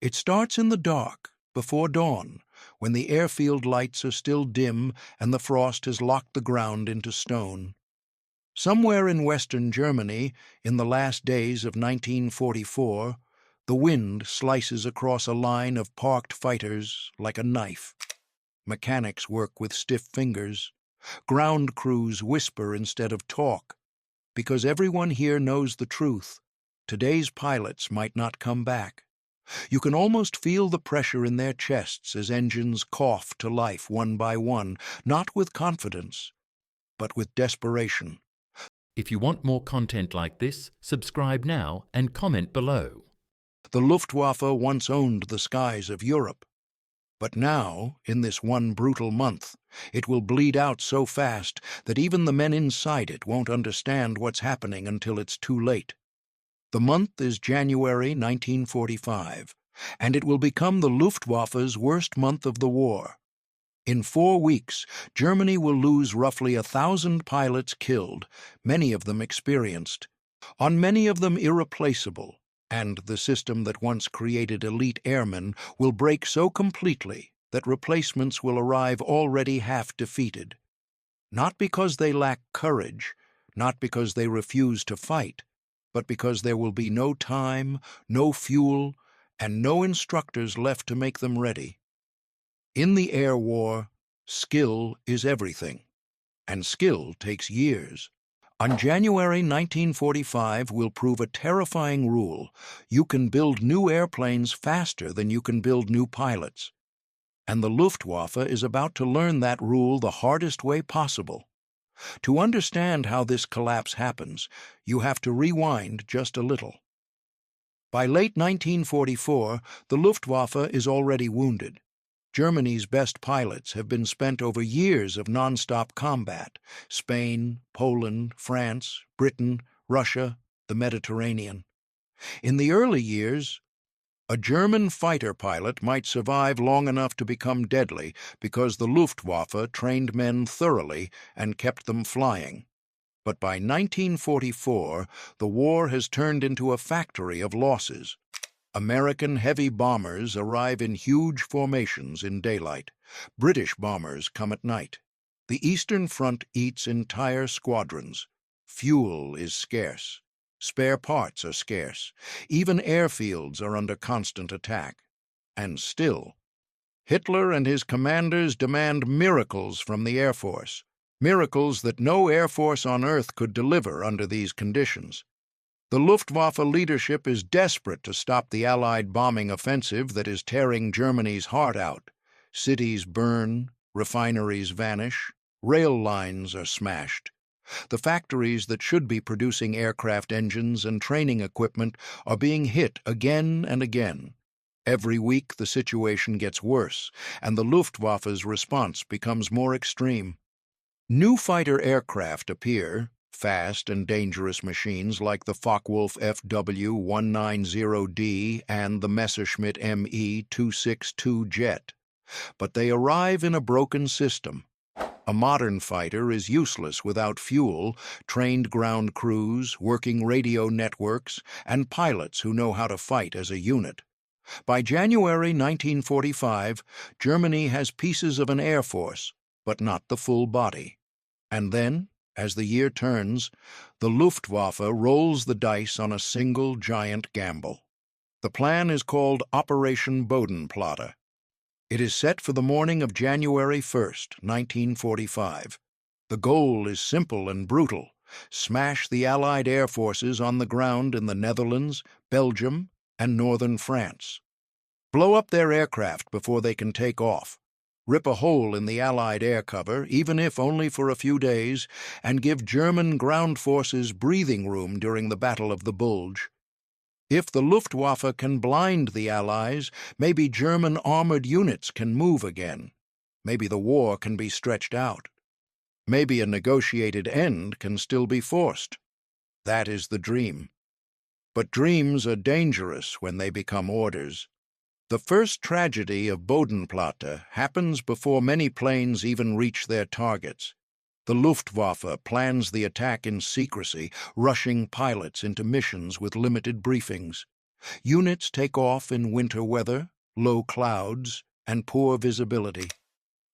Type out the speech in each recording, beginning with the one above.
It starts in the dark, before dawn, when the airfield lights are still dim and the frost has locked the ground into stone. Somewhere in western Germany, in the last days of 1944, the wind slices across a line of parked fighters like a knife. Mechanics work with stiff fingers. Ground crews whisper instead of talk, because everyone here knows the truth. Today's pilots might not come back. You can almost feel the pressure in their chests as engines cough to life one by one, not with confidence, but with desperation. If you want more content like this, subscribe now and comment below. The Luftwaffe once owned the skies of Europe. But now, in this one brutal month, it will bleed out so fast that even the men inside it won't understand what's happening until it's too late. The month is January 1945, and it will become the Luftwaffe's worst month of the war. In 4 weeks, Germany will lose roughly 1,000 pilots killed, many of them experienced, on many of them irreplaceable, and the system that once created elite airmen will break so completely that replacements will arrive already half defeated. Not because they lack courage, not because they refuse to fight, but because there will be no time, no fuel, and no instructors left to make them ready. In the air war, skill is everything, and skill takes years. On January 1945 will prove a terrifying rule: you can build new airplanes faster than you can build new pilots. And the Luftwaffe is about to learn that rule the hardest way possible. To understand how this collapse happens, you have to rewind just a little. By late 1944, the Luftwaffe is already wounded. Germany's best pilots have been spent over years of non-stop combat: Spain, Poland, France, Britain, Russia, the Mediterranean. In the early years, a German fighter pilot might survive long enough to become deadly because the Luftwaffe trained men thoroughly and kept them flying. But by 1944, the war has turned into a factory of losses. American heavy bombers arrive in huge formations in daylight. British bombers come at night. The Eastern Front eats entire squadrons. Fuel is scarce. Spare parts are scarce. Even airfields are under constant attack. And still, Hitler and his commanders demand miracles from the Air Force. Miracles that no Air Force on Earth could deliver under these conditions. The Luftwaffe leadership is desperate to stop the Allied bombing offensive that is tearing Germany's heart out. Cities burn, refineries vanish, rail lines are smashed. The factories that should be producing aircraft engines and training equipment are being hit again and again. Every week the situation gets worse, and the Luftwaffe's response becomes more extreme. New fighter aircraft appear, fast and dangerous machines like the Focke-Wulf FW-190D and the Messerschmitt Me-262 jet. But they arrive in a broken system. A modern fighter is useless without fuel, trained ground crews, working radio networks, and pilots who know how to fight as a unit. By January 1945, Germany has pieces of an air force, but not the full body. And then, as the year turns, the Luftwaffe rolls the dice on a single giant gamble. The plan is called Operation Bodenplatte. It is set for the morning of January 1st, 1945. The goal is simple and brutal: smash the Allied air forces on the ground in the Netherlands, Belgium, and northern France. Blow up their aircraft before they can take off. Rip a hole in the Allied air cover, even if only for a few days, and give German ground forces breathing room during the Battle of the Bulge. If the Luftwaffe can blind the Allies, maybe German armored units can move again. Maybe the war can be stretched out. Maybe a negotiated end can still be forced. That is the dream. But dreams are dangerous when they become orders. The first tragedy of Bodenplatte happens before many planes even reach their targets. The Luftwaffe plans the attack in secrecy, rushing pilots into missions with limited briefings. Units take off in winter weather, low clouds, and poor visibility.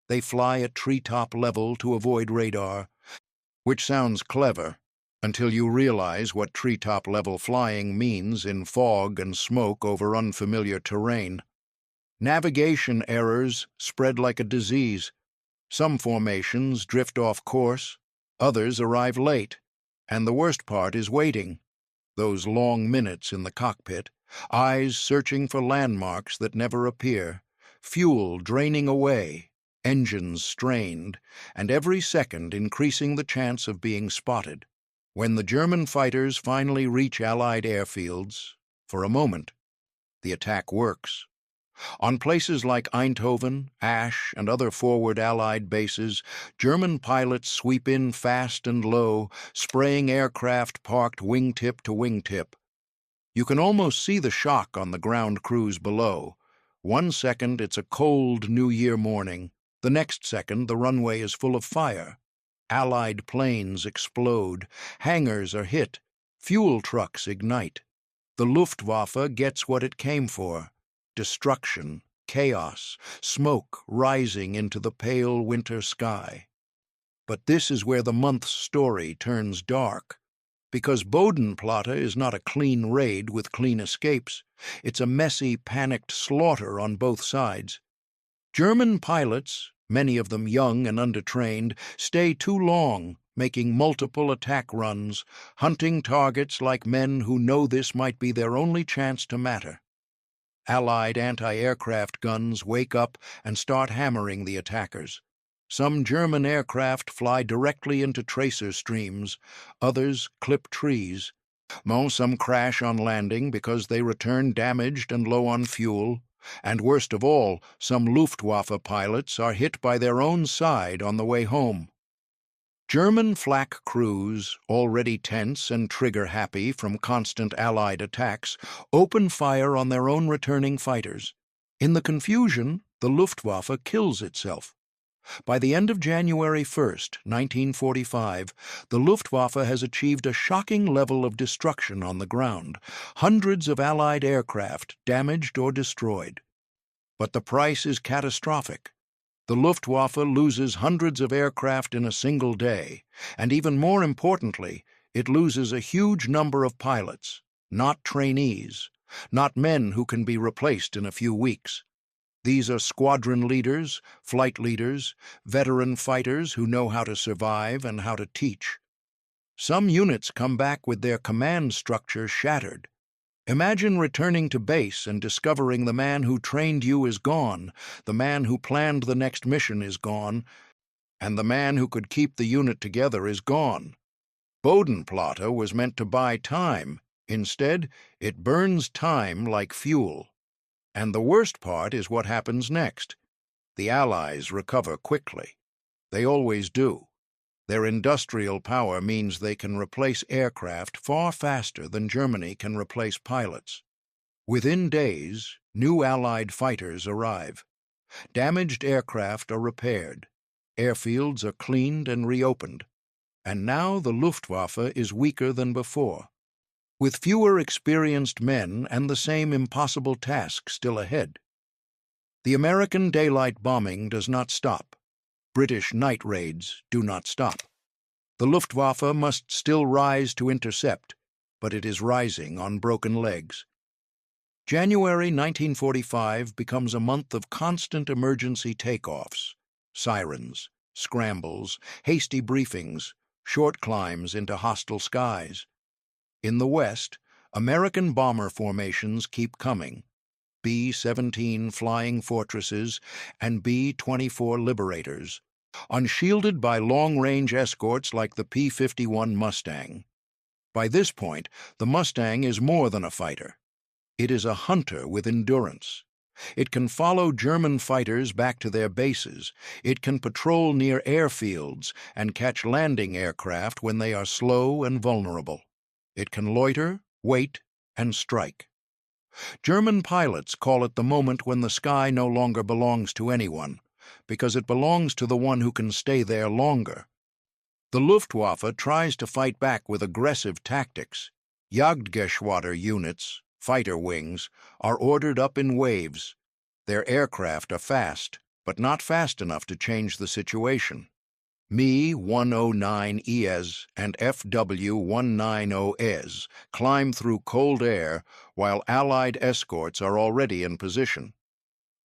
They fly at treetop level to avoid radar, which sounds clever until you realize what treetop level flying means in fog and smoke over unfamiliar terrain. Navigation errors spread like a disease. Some formations drift off course, others arrive late, and the worst part is waiting. Those long minutes in the cockpit, eyes searching for landmarks that never appear, fuel draining away, engines strained, and every second increasing the chance of being spotted. When the German fighters finally reach Allied airfields, for a moment, the attack works. On places like Eindhoven, Asch, and other forward Allied bases, German pilots sweep in fast and low, spraying aircraft parked wingtip to wingtip. You can almost see the shock on the ground crews below. 1 second it's a cold New Year morning. The next second the runway is full of fire. Allied planes explode. Hangars are hit. Fuel trucks ignite. The Luftwaffe gets what it came for. Destruction, chaos, smoke rising into the pale winter sky. But this is where the month's story turns dark. Because Bodenplatte is not a clean raid with clean escapes. It's a messy, panicked slaughter on both sides. German pilots, many of them young and undertrained, stay too long, making multiple attack runs, hunting targets like men who know this might be their only chance to matter. Allied anti-aircraft guns wake up and start hammering the attackers. Some German aircraft fly directly into tracer streams, others clip trees. Some crash on landing because they return damaged and low on fuel. And worst of all, some Luftwaffe pilots are hit by their own side on the way home. German flak crews, already tense and trigger-happy from constant Allied attacks, open fire on their own returning fighters. In the confusion, the Luftwaffe kills itself. By the end of January 1st, 1945, the Luftwaffe has achieved a shocking level of destruction on the ground, hundreds of Allied aircraft damaged or destroyed. But the price is catastrophic. The Luftwaffe loses hundreds of aircraft in a single day, and even more importantly, it loses a huge number of pilots, not trainees, not men who can be replaced in a few weeks. These are squadron leaders, flight leaders, veteran fighters who know how to survive and how to teach. Some units come back with their command structure shattered. Imagine returning to base and discovering the man who trained you is gone, the man who planned the next mission is gone, and the man who could keep the unit together is gone. Bodenplatte was meant to buy time. Instead, it burns time like fuel. And the worst part is what happens next. The Allies recover quickly. They always do. Their industrial power means they can replace aircraft far faster than Germany can replace pilots. Within days, new Allied fighters arrive. Damaged aircraft are repaired. Airfields are cleaned and reopened. And now the Luftwaffe is weaker than before. With fewer experienced men and the same impossible task still ahead. The American daylight bombing does not stop. British night raids do not stop. The Luftwaffe must still rise to intercept, but it is rising on broken legs. January 1945 becomes a month of constant emergency takeoffs, sirens, scrambles, hasty briefings, short climbs into hostile skies. In the West, American bomber formations keep coming. B-17 Flying Fortresses and B-24 Liberators, unshielded by long-range escorts like the P-51 Mustang. By this point, the Mustang is more than a fighter. It is a hunter with endurance. It can follow German fighters back to their bases. It can patrol near airfields and catch landing aircraft when they are slow and vulnerable. It can loiter, wait, and strike. German pilots call it the moment when the sky no longer belongs to anyone, because it belongs to the one who can stay there longer. The Luftwaffe tries to fight back with aggressive tactics. Jagdgeschwader units, fighter wings, are ordered up in waves. Their aircraft are fast, but not fast enough to change the situation. Me-109ES and FW-190ES climb through cold air while Allied escorts are already in position.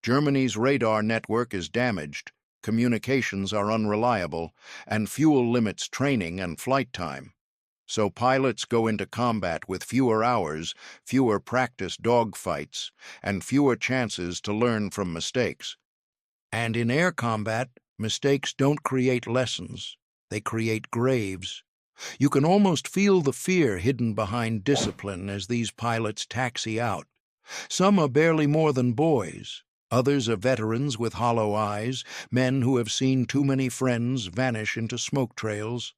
Germany's radar network is damaged, communications are unreliable, and fuel limits training and flight time. So pilots go into combat with fewer hours, fewer practice dogfights, and fewer chances to learn from mistakes. And in air combat, mistakes don't create lessons, they create graves. You can almost feel the fear hidden behind discipline as these pilots taxi out. Some are barely more than boys. Others are veterans with hollow eyes, men who have seen too many friends vanish into smoke trails.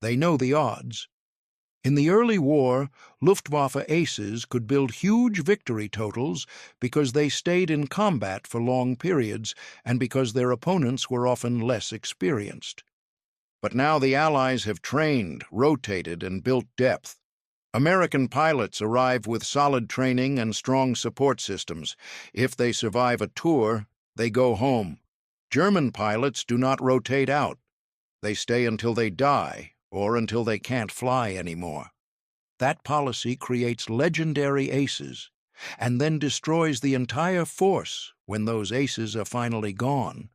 They know the odds. In the early war, Luftwaffe aces could build huge victory totals because they stayed in combat for long periods and because their opponents were often less experienced. But now the Allies have trained, rotated, and built depth. American pilots arrive with solid training and strong support systems. If they survive a tour, they go home. German pilots do not rotate out. They stay until they die or until they can't fly anymore. That policy creates legendary aces and then destroys the entire force when those aces are finally gone.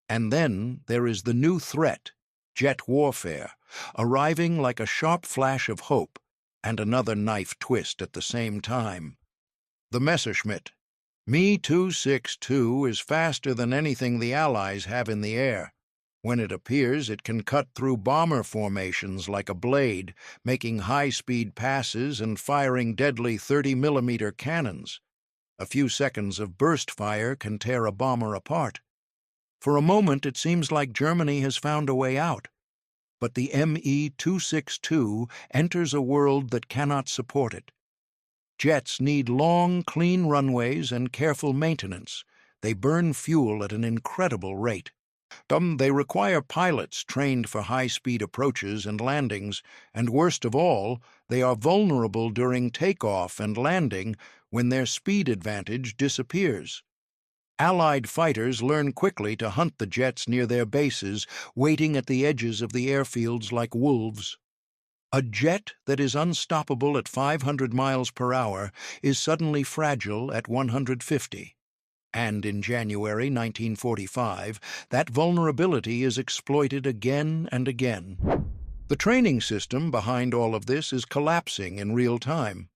And then there is the new threat, jet warfare, arriving like a sharp flash of hope and another knife twist at the same time. The Messerschmitt, Me-262, is faster than anything the Allies have in the air. When it appears, it can cut through bomber formations like a blade, making high-speed passes and firing deadly 30-millimeter cannons. A few seconds of burst fire can tear a bomber apart. For a moment, it seems like Germany has found a way out. But the Me-262 enters a world that cannot support it. Jets need long, clean runways and careful maintenance. They burn fuel at an incredible rate. They require pilots trained for high-speed approaches and landings, and worst of all, they are vulnerable during takeoff and landing when their speed advantage disappears. Allied fighters learn quickly to hunt the jets near their bases, waiting at the edges of the airfields like wolves. A jet that is unstoppable at 500 miles per hour is suddenly fragile at 150. And in January 1945, that vulnerability is exploited again and again. The training system behind all of this is collapsing in real time.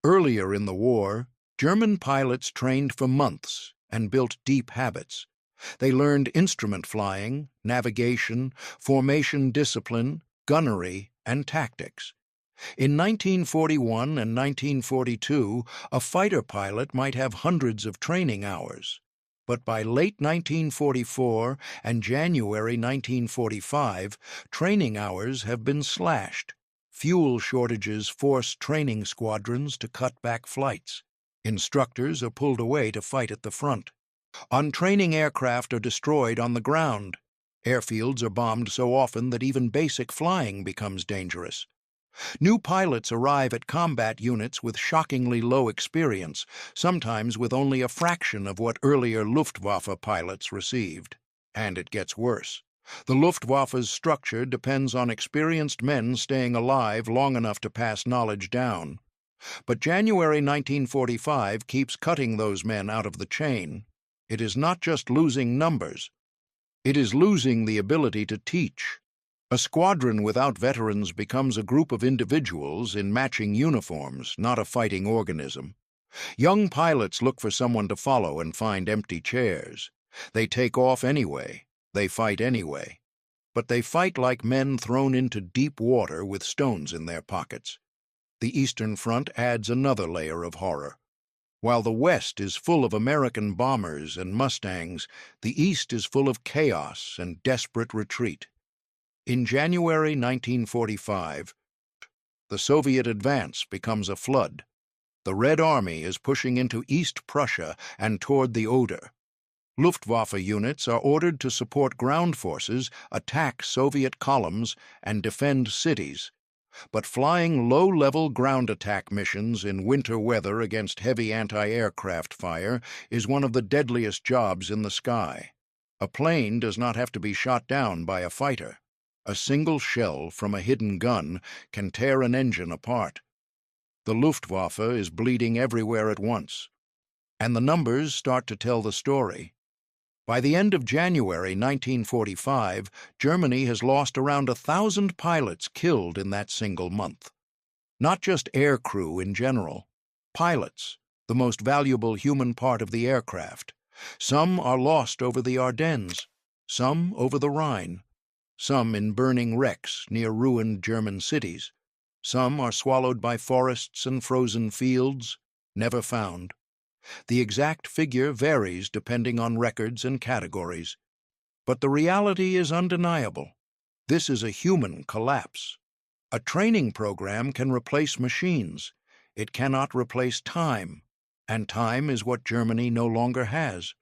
Earlier in the war, German pilots trained for months and built deep habits. They learned instrument flying, navigation, formation discipline, gunnery, and tactics. In 1941 and 1942, a fighter pilot might have hundreds of training hours. But by late 1944 and January 1945, training hours have been slashed. Fuel shortages force training squadrons to cut back flights. Instructors are pulled away to fight at the front. On-training aircraft are destroyed on the ground. Airfields are bombed so often that even basic flying becomes dangerous. New pilots arrive at combat units with shockingly low experience, sometimes with only a fraction of what earlier Luftwaffe pilots received. And it gets worse. The Luftwaffe's structure depends on experienced men staying alive long enough to pass knowledge down. But January 1945 keeps cutting those men out of the chain. It is not just losing numbers. It is losing the ability to teach. A squadron without veterans becomes a group of individuals in matching uniforms, not a fighting organism. Young pilots look for someone to follow and find empty chairs. They take off anyway. They fight anyway. But they fight like men thrown into deep water with stones in their pockets. The Eastern Front adds another layer of horror. While the West is full of American bombers and Mustangs, the East is full of chaos and desperate retreat. In January 1945, the Soviet advance becomes a flood. The Red Army is pushing into East Prussia and toward the Oder. Luftwaffe units are ordered to support ground forces, attack Soviet columns, and defend cities. But flying low-level ground attack missions in winter weather against heavy anti-aircraft fire is one of the deadliest jobs in the sky. A plane does not have to be shot down by a fighter. A single shell from a hidden gun can tear an engine apart. The Luftwaffe is bleeding everywhere at once. And the numbers start to tell the story. By the end of January 1945, Germany has lost around 1,000 pilots killed in that single month. Not just aircrew in general. Pilots, the most valuable human part of the aircraft. Some are lost over the Ardennes, some over the Rhine, some in burning wrecks near ruined German cities. Some are swallowed by forests and frozen fields, never found. The exact figure varies depending on records and categories. But the reality is undeniable. This is a human collapse. A training program can replace machines. It cannot replace time, and time is what Germany no longer has.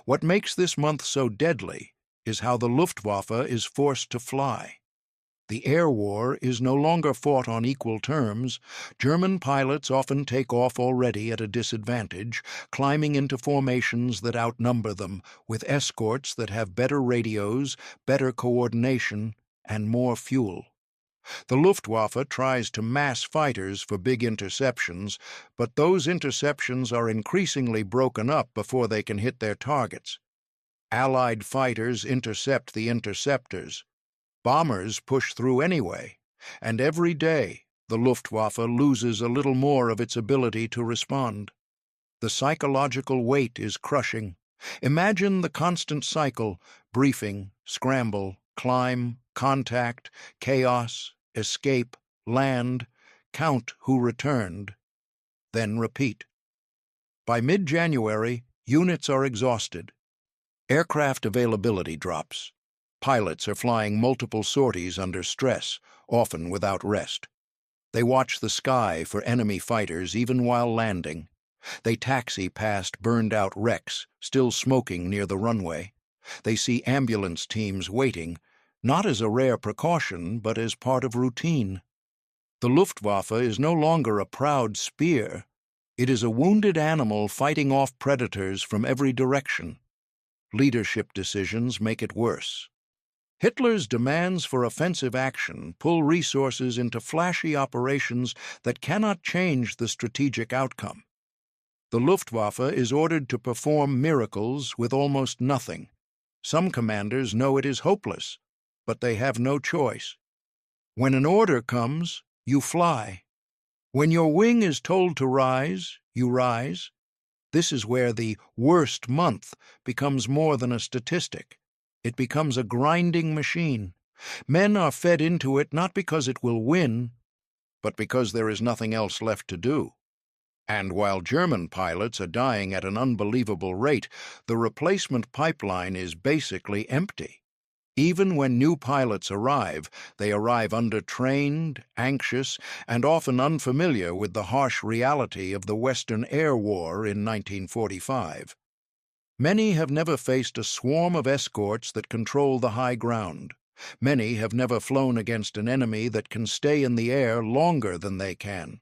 What makes this month so deadly is how the Luftwaffe is forced to fly. The air war is no longer fought on equal terms. German pilots often take off already at a disadvantage, climbing into formations that outnumber them, with escorts that have better radios, better coordination, and more fuel. The Luftwaffe tries to mass fighters for big interceptions, but those interceptions are increasingly broken up before they can hit their targets. Allied fighters intercept the interceptors. Bombers push through anyway, and every day the Luftwaffe loses a little more of its ability to respond. The psychological weight is crushing. Imagine the constant cycle: briefing, scramble, climb, contact, chaos, escape, land, count who returned, then repeat. By mid-January, units are exhausted. Aircraft availability drops. Pilots are flying multiple sorties under stress, often without rest. They watch the sky for enemy fighters even while landing. They taxi past burned-out wrecks, still smoking near the runway. They see ambulance teams waiting, not as a rare precaution, but as part of routine. The Luftwaffe is no longer a proud spear. It is a wounded animal fighting off predators from every direction. Leadership decisions make it worse. Hitler's demands for offensive action pull resources into flashy operations that cannot change the strategic outcome. The Luftwaffe is ordered to perform miracles with almost nothing. Some commanders know it is hopeless, but they have no choice. When an order comes, you fly. When your wing is told to rise, you rise. This is where the worst month becomes more than a statistic. It becomes a grinding machine. Men are fed into it not because it will win, but because there is nothing else left to do. And while German pilots are dying at an unbelievable rate, the replacement pipeline is basically empty. Even when new pilots arrive, they arrive undertrained, anxious, and often unfamiliar with the harsh reality of the Western Air War in 1945. Many have never faced a swarm of escorts that control the high ground. Many have never flown against an enemy that can stay in the air longer than they can.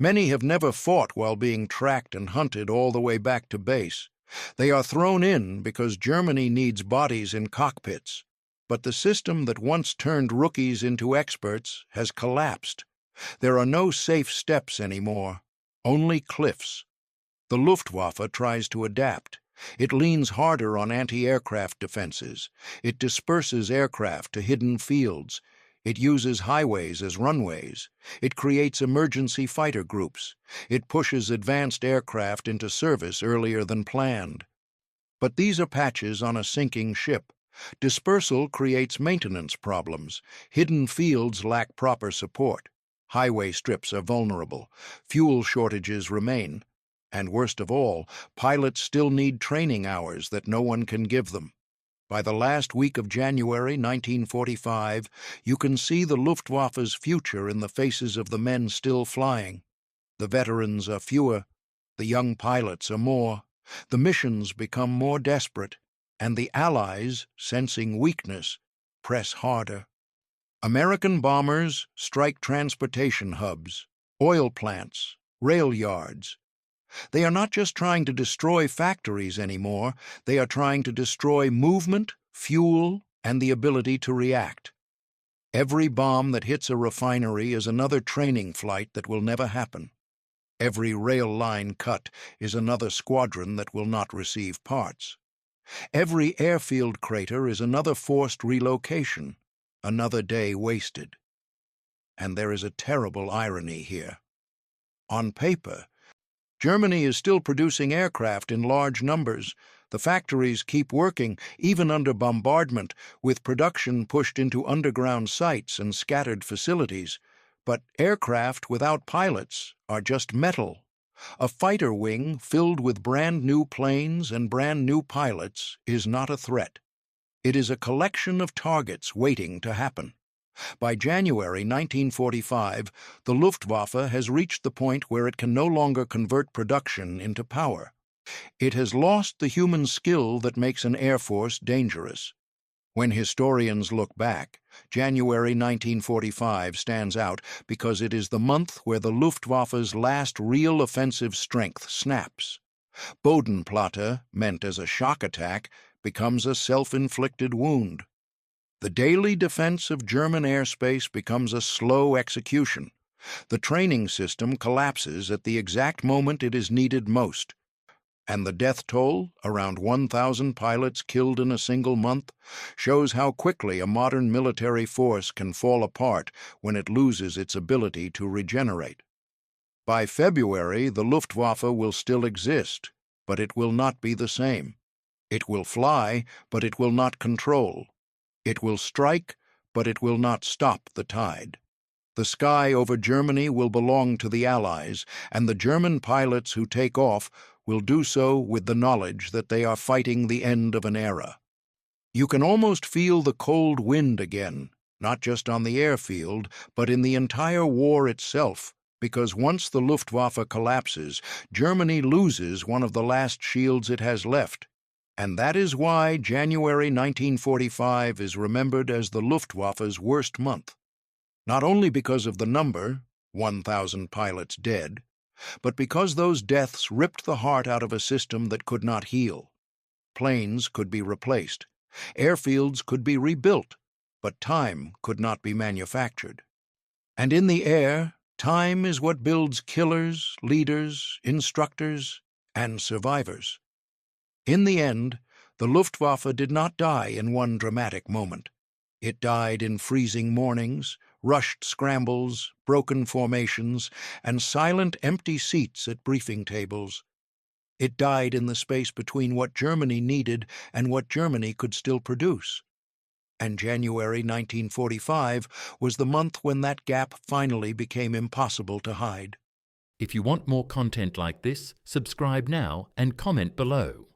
Many have never fought while being tracked and hunted all the way back to base. They are thrown in because Germany needs bodies in cockpits. But the system that once turned rookies into experts has collapsed. There are no safe steps anymore, only cliffs. The Luftwaffe tries to adapt. It leans harder on anti-aircraft defenses. It disperses aircraft to hidden fields. It uses highways as runways. It creates emergency fighter groups. It pushes advanced aircraft into service earlier than planned. But these are patches on a sinking ship. Dispersal creates maintenance problems. Hidden fields lack proper support. Highway strips are vulnerable. Fuel shortages remain. And worst of all, pilots still need training hours that no one can give them. By the last week of January 1945, you can see the Luftwaffe's future in the faces of the men still flying. The veterans are fewer, the young pilots are more, the missions become more desperate, and the Allies, sensing weakness, press harder. American bombers strike transportation hubs, oil plants, rail yards. They are not just trying to destroy factories anymore, they are trying to destroy movement, fuel, and the ability to react. Every bomb that hits a refinery is another training flight that will never happen. Every rail line cut is another squadron that will not receive parts. Every airfield crater is another forced relocation, another day wasted. And there is a terrible irony here. On paper, Germany is still producing aircraft in large numbers. The factories keep working, even under bombardment, with production pushed into underground sites and scattered facilities. But aircraft without pilots are just metal. A fighter wing filled with brand new planes and brand new pilots is not a threat. It is a collection of targets waiting to happen. By January 1945, the Luftwaffe has reached the point where it can no longer convert production into power. It has lost the human skill that makes an air force dangerous. When historians look back, January 1945 stands out because it is the month where the Luftwaffe's last real offensive strength snaps. Bodenplatte, meant as a shock attack, becomes a self-inflicted wound. The daily defense of German airspace becomes a slow execution. The training system collapses at the exact moment it is needed most. And the death toll, around 1,000 pilots killed in a single month, shows how quickly a modern military force can fall apart when it loses its ability to regenerate. By February, the Luftwaffe will still exist, but it will not be the same. It will fly, but it will not control. It will strike, but it will not stop the tide. The sky over Germany will belong to the Allies, and the German pilots who take off will do so with the knowledge that they are fighting the end of an era. You can almost feel the cold wind again, not just on the airfield, but in the entire war itself, because once the Luftwaffe collapses, Germany loses one of the last shields it has left. And that is why January 1945 is remembered as the Luftwaffe's worst month. Not only because of the number, 1,000 pilots dead, but because those deaths ripped the heart out of a system that could not heal. Planes could be replaced, airfields could be rebuilt, but time could not be manufactured. And in the air, time is what builds killers, leaders, instructors, and survivors. In the end, the Luftwaffe did not die in one dramatic moment. It died in freezing mornings, rushed scrambles, broken formations, and silent empty seats at briefing tables. It died in the space between what Germany needed and what Germany could still produce. And January 1945 was the month when that gap finally became impossible to hide. If you want more content like this, subscribe now and comment below.